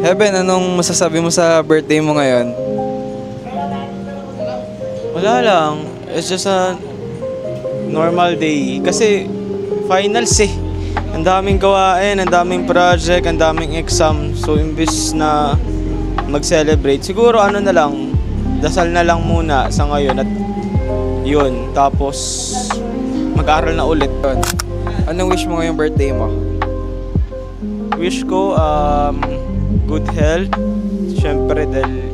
Heaven, anong masasabi mo sa birthday mo ngayon? Wala lang. It's just a normal day. Kasi finals eh. Ang daming gawain, ang daming project, ang daming exam. So imbis na mag-celebrate, siguro ano na lang, dasal na lang muna sa ngayon at yun. Tapos mag-aral na ulit. Anong wish mo ngayong birthday mo? Wish ko good health. Siyempre dahil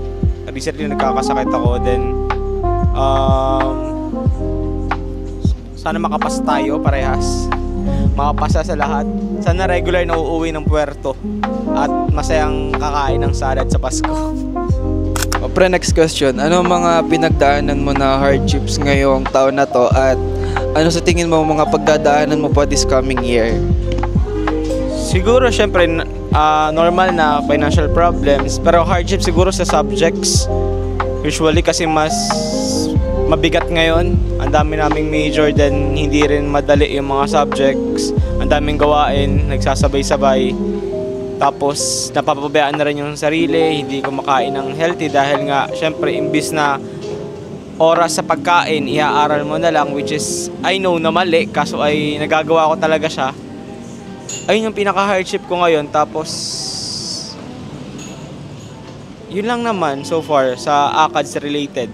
recently nagkakasakit ako. Then sana makapas tayo parehas. Makapasa sa lahat. Sana regular na uuwi ng puerto. At masayang kakain ng salad sa Pasko. O, pre, next question. Ano mga pinagdaanan mo na hardships ngayong taon na to? At ano sa tingin mo mga pagdadaanan mo pa this coming year? Siguro syempre normal na financial problems. Pero hardship siguro sa subjects. Usually kasi mas mabigat ngayon. Ang dami naming major, then hindi rin madali yung mga subjects. Ang daming gawain, nagsasabay-sabay. Tapos napapabayaan na rin yung sarili, hindi kumakain ng healthy dahil nga syempre imbis na oras sa pagkain, iaaral mo na lang, which is I know na mali, kaso ay nagagawa ko talaga siya. Ayun yung pinaka-hardship ko ngayon. Tapos yun lang naman so far sa ACADS related.